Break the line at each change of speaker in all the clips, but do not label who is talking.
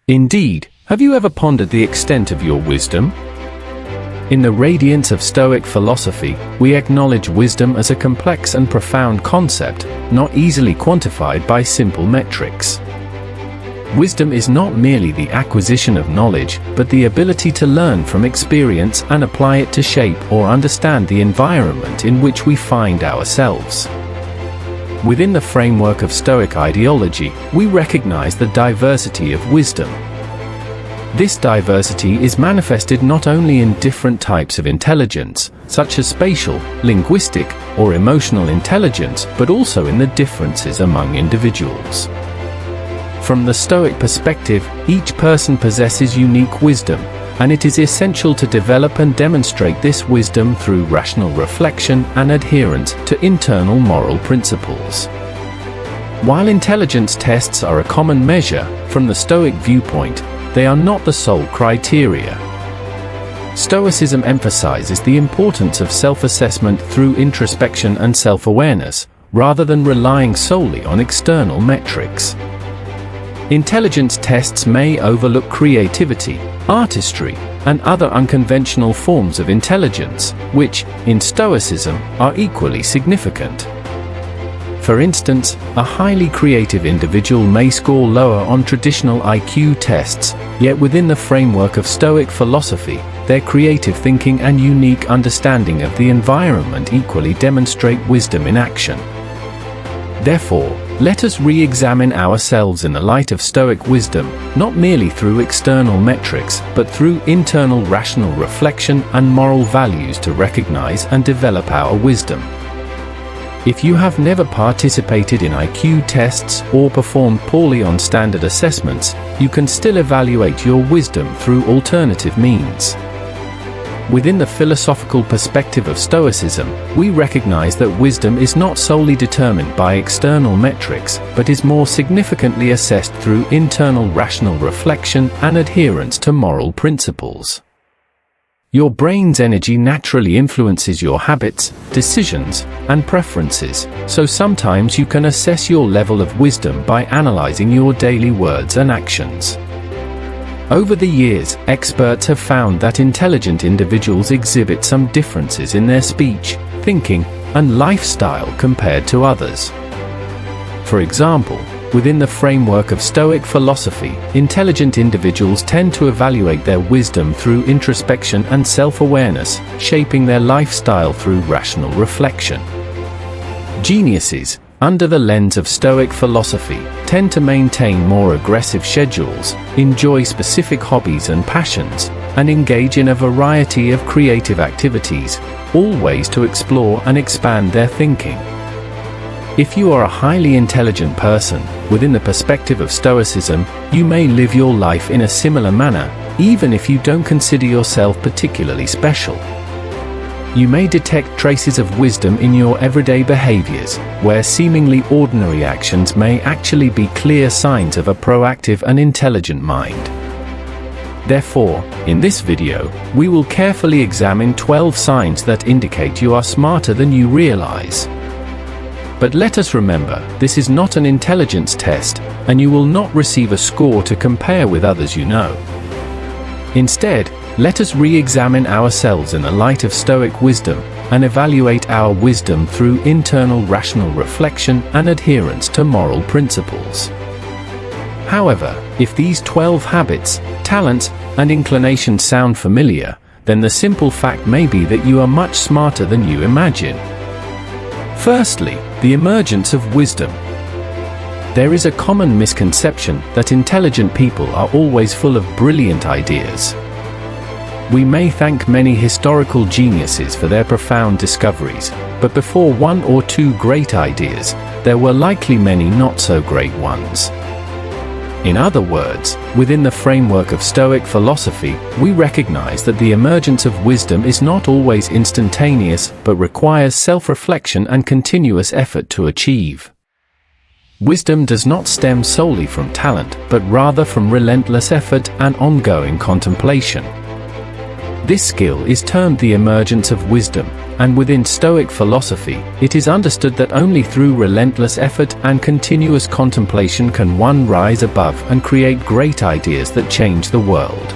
Indeed, have you ever pondered the extent of your wisdom? In the radiance of Stoic philosophy, we acknowledge wisdom as a complex and profound concept, not easily quantified by simple metrics. Wisdom is not merely the acquisition of knowledge, but the ability to learn from experience and apply it to shape or understand the environment in which we find ourselves. Within the framework of Stoic ideology, we recognize the diversity of wisdom. This diversity is manifested not only in different types of intelligence, such as spatial, linguistic, or emotional intelligence, but also in the differences among individuals. From the Stoic perspective, each person possesses unique wisdom, and it is essential to develop and demonstrate this wisdom through rational reflection and adherence to internal moral principles. While intelligence tests are a common measure, from the Stoic viewpoint, they are not the sole criteria. Stoicism emphasizes the importance of self-assessment through introspection and self-awareness, rather than relying solely on external metrics. Intelligence tests may overlook creativity, artistry, and other unconventional forms of intelligence, which, in Stoicism, are equally significant. For instance, a highly creative individual may score lower on traditional IQ tests, yet within the framework of Stoic philosophy, their creative thinking and unique understanding of the environment equally demonstrate wisdom in action. Therefore, let us re-examine ourselves in the light of Stoic wisdom, not merely through external metrics, but through internal rational reflection and moral values to recognize and develop our wisdom. If you have never participated in IQ tests or performed poorly on standard assessments, you can still evaluate your wisdom through alternative means. Within the philosophical perspective of Stoicism, we recognize that wisdom is not solely determined by external metrics, but is more significantly assessed through internal rational reflection and adherence to moral principles. Your brain's energy naturally influences your habits, decisions, and preferences, so sometimes you can assess your level of wisdom by analyzing your daily words and actions. Over the years, experts have found that intelligent individuals exhibit some differences in their speech, thinking, and lifestyle compared to others. For example, within the framework of Stoic philosophy, intelligent individuals tend to evaluate their wisdom through introspection and self-awareness, shaping their lifestyle through rational reflection. Geniuses, under the lens of Stoic philosophy, tend to maintain more aggressive schedules, enjoy specific hobbies and passions, and engage in a variety of creative activities, all ways to explore and expand their thinking. If you are a highly intelligent person, within the perspective of Stoicism, you may live your life in a similar manner, even if you don't consider yourself particularly special. You may detect traces of wisdom in your everyday behaviors, where seemingly ordinary actions may actually be clear signs of a proactive and intelligent mind. Therefore, in this video, we will carefully examine 12 signs that indicate you are smarter than you realize. But let us remember, this is not an intelligence test, and you will not receive a score to compare with others you know. Instead, let us re-examine ourselves in the light of Stoic wisdom, and evaluate our wisdom through internal rational reflection and adherence to moral principles. However, if these 12 habits, talents, and inclinations sound familiar, then the simple fact may be that you are much smarter than you imagine. Firstly, the emergence of wisdom. There is a common misconception that intelligent people are always full of brilliant ideas. We may thank many historical geniuses for their profound discoveries, but before one or two great ideas, there were likely many not so great ones. In other words, within the framework of Stoic philosophy, we recognize that the emergence of wisdom is not always instantaneous, but requires self-reflection and continuous effort to achieve. Wisdom does not stem solely from talent, but rather from relentless effort and ongoing contemplation. This skill is termed the emergence of wisdom, and within Stoic philosophy, it is understood that only through relentless effort and continuous contemplation can one rise above and create great ideas that change the world.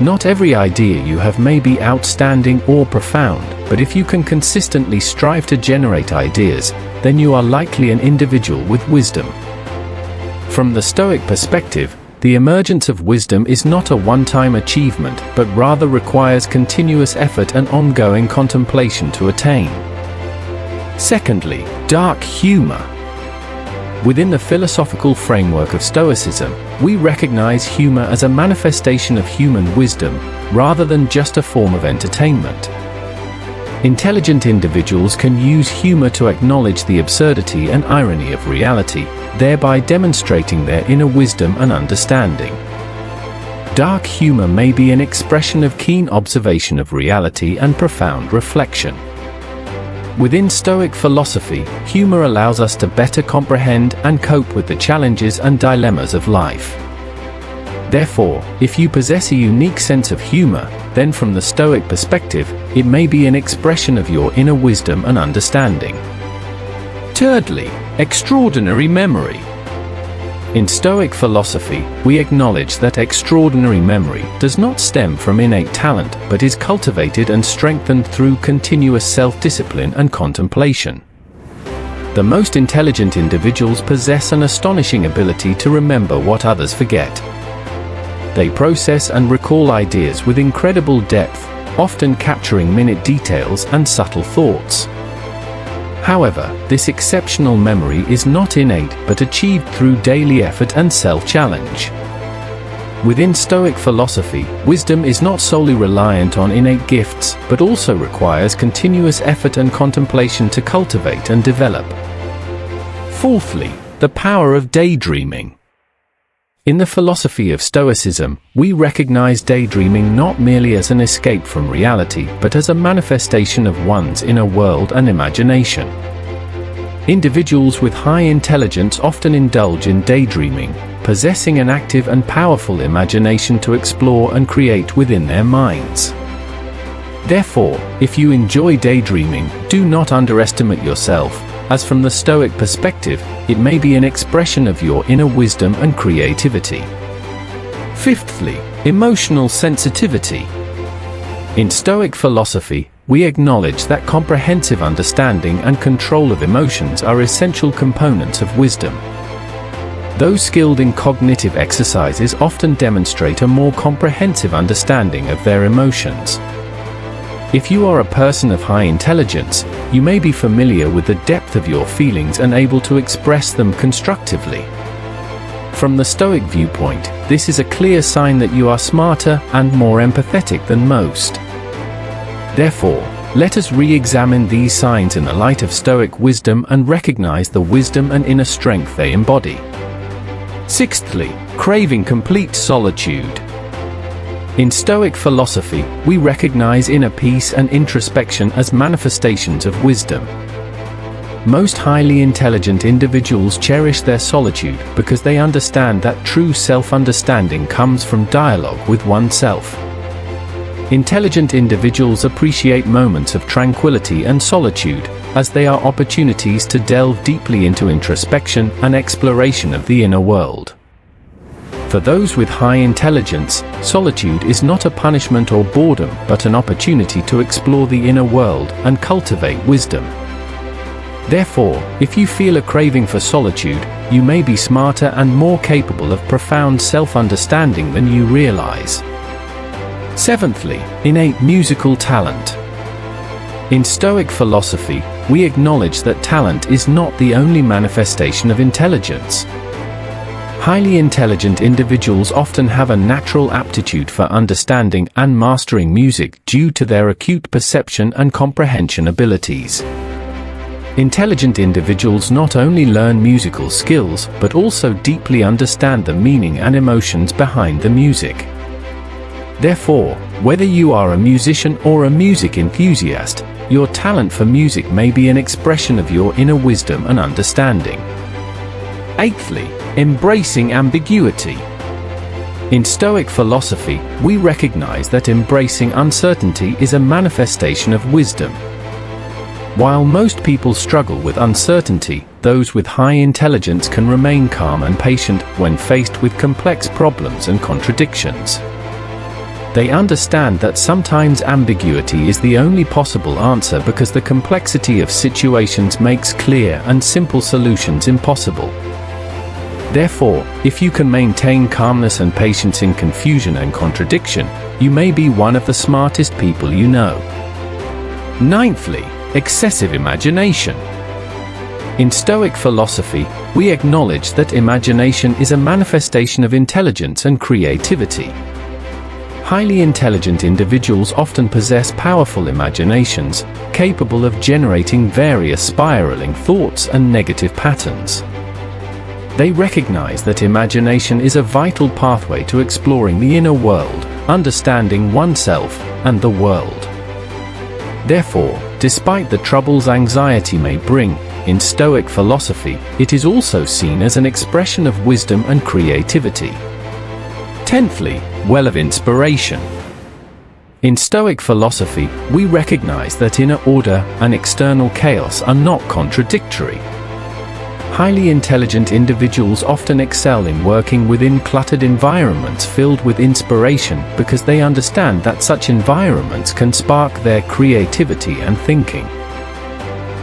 Not every idea you have may be outstanding or profound, but if you can consistently strive to generate ideas, then you are likely an individual with wisdom. From the Stoic perspective, the emergence of wisdom is not a one-time achievement, but rather requires continuous effort and ongoing contemplation to attain. Secondly, dark humor. Within the philosophical framework of Stoicism, we recognize humor as a manifestation of human wisdom, rather than just a form of entertainment. Intelligent individuals can use humor to acknowledge the absurdity and irony of reality, thereby demonstrating their inner wisdom and understanding. Dark humor may be an expression of keen observation of reality and profound reflection. Within Stoic philosophy, humor allows us to better comprehend and cope with the challenges and dilemmas of life. Therefore, if you possess a unique sense of humor, then from the Stoic perspective, it may be an expression of your inner wisdom and understanding. Thirdly, extraordinary memory. In Stoic philosophy, we acknowledge that extraordinary memory does not stem from innate talent, but is cultivated and strengthened through continuous self-discipline and contemplation. The most intelligent individuals possess an astonishing ability to remember what others forget. They process and recall ideas with incredible depth, often capturing minute details and subtle thoughts. However, this exceptional memory is not innate but achieved through daily effort and self-challenge. Within Stoic philosophy, wisdom is not solely reliant on innate gifts, but also requires continuous effort and contemplation to cultivate and develop. Fourthly, the power of daydreaming. In the philosophy of Stoicism, we recognize daydreaming not merely as an escape from reality, but as a manifestation of one's inner world and imagination. Individuals with high intelligence often indulge in daydreaming, possessing an active and powerful imagination to explore and create within their minds. Therefore, if you enjoy daydreaming, do not underestimate yourself, as from the Stoic perspective, it may be an expression of your inner wisdom and creativity. Fifthly, emotional sensitivity. In Stoic philosophy, we acknowledge that comprehensive understanding and control of emotions are essential components of wisdom. Those skilled in cognitive exercises often demonstrate a more comprehensive understanding of their emotions. If you are a person of high intelligence, you may be familiar with the depth of your feelings and able to express them constructively. From the Stoic viewpoint, this is a clear sign that you are smarter and more empathetic than most. Therefore, let us re-examine these signs in the light of Stoic wisdom and recognize the wisdom and inner strength they embody. Sixthly, craving complete solitude. In Stoic philosophy, we recognize inner peace and introspection as manifestations of wisdom. Most highly intelligent individuals cherish their solitude because they understand that true self-understanding comes from dialogue with oneself. Intelligent individuals appreciate moments of tranquility and solitude, as they are opportunities to delve deeply into introspection and exploration of the inner world. For those with high intelligence, solitude is not a punishment or boredom, but an opportunity to explore the inner world and cultivate wisdom. Therefore, if you feel a craving for solitude, you may be smarter and more capable of profound self-understanding than you realize. Seventhly, innate musical talent. In Stoic philosophy, we acknowledge that talent is not the only manifestation of intelligence. Highly intelligent individuals often have a natural aptitude for understanding and mastering music due to their acute perception and comprehension abilities. Intelligent individuals not only learn musical skills, but also deeply understand the meaning and emotions behind the music. Therefore, whether you are a musician or a music enthusiast, your talent for music may be an expression of your inner wisdom and understanding. Eighthly, embracing ambiguity. In Stoic philosophy, we recognize that embracing uncertainty is a manifestation of wisdom. While most people struggle with uncertainty, those with high intelligence can remain calm and patient when faced with complex problems and contradictions. They understand that sometimes ambiguity is the only possible answer because the complexity of situations makes clear and simple solutions impossible. Therefore, if you can maintain calmness and patience in confusion and contradiction, you may be one of the smartest people you know. Ninthly, excessive imagination. In Stoic philosophy, we acknowledge that imagination is a manifestation of intelligence and creativity. Highly intelligent individuals often possess powerful imaginations, capable of generating various spiraling thoughts and negative patterns. They recognize that imagination is a vital pathway to exploring the inner world, understanding oneself and the world. Therefore, despite the troubles anxiety may bring, in Stoic philosophy, it is also seen as an expression of wisdom and creativity. Tenthly, well of inspiration. In Stoic philosophy, we recognize that inner order and external chaos are not contradictory. Highly intelligent individuals often excel in working within cluttered environments filled with inspiration because they understand that such environments can spark their creativity and thinking.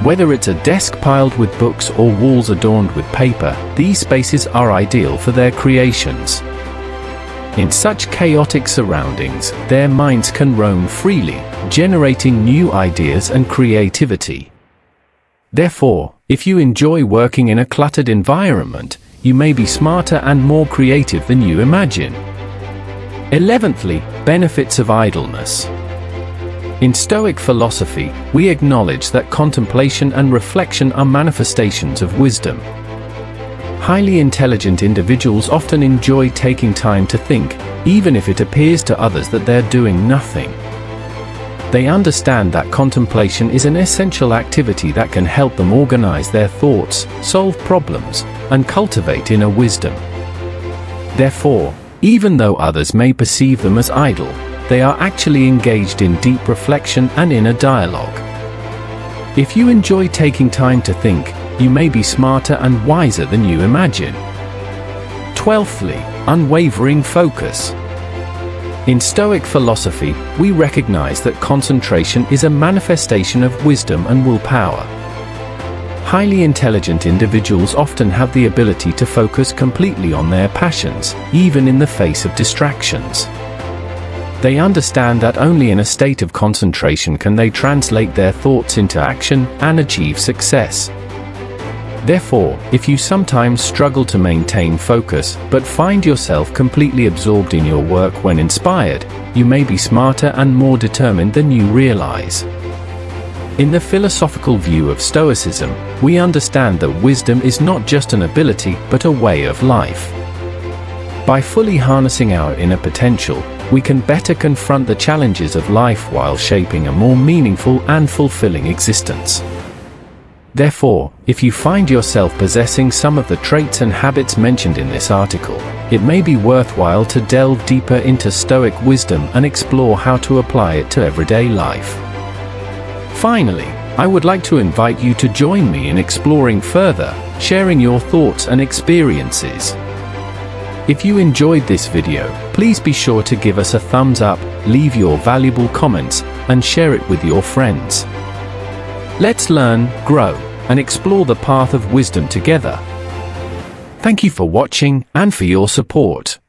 Whether it's a desk piled with books or walls adorned with paper, these spaces are ideal for their creations. In such chaotic surroundings, their minds can roam freely, generating new ideas and creativity. Therefore, if you enjoy working in a cluttered environment, you may be smarter and more creative than you imagine. 11thly, benefits of idleness. In Stoic philosophy, we acknowledge that contemplation and reflection are manifestations of wisdom. Highly intelligent individuals often enjoy taking time to think, even if it appears to others that they're doing nothing. They understand that contemplation is an essential activity that can help them organize their thoughts, solve problems, and cultivate inner wisdom. Therefore, even though others may perceive them as idle, they are actually engaged in deep reflection and inner dialogue. If you enjoy taking time to think, you may be smarter and wiser than you imagine. 12thly, unwavering focus. In Stoic philosophy, we recognize that concentration is a manifestation of wisdom and willpower. Highly intelligent individuals often have the ability to focus completely on their passions, even in the face of distractions. They understand that only in a state of concentration can they translate their thoughts into action and achieve success. Therefore, if you sometimes struggle to maintain focus, but find yourself completely absorbed in your work when inspired, you may be smarter and more determined than you realize. In the philosophical view of Stoicism, we understand that wisdom is not just an ability, but a way of life. By fully harnessing our inner potential, we can better confront the challenges of life while shaping a more meaningful and fulfilling existence. Therefore, if you find yourself possessing some of the traits and habits mentioned in this article, it may be worthwhile to delve deeper into Stoic wisdom and explore how to apply it to everyday life. Finally, I would like to invite you to join me in exploring further, sharing your thoughts and experiences. If you enjoyed this video, please be sure to give us a thumbs up, leave your valuable comments, and share it with your friends. Let's learn, grow, and explore the path of wisdom together. Thank you for watching and for your support.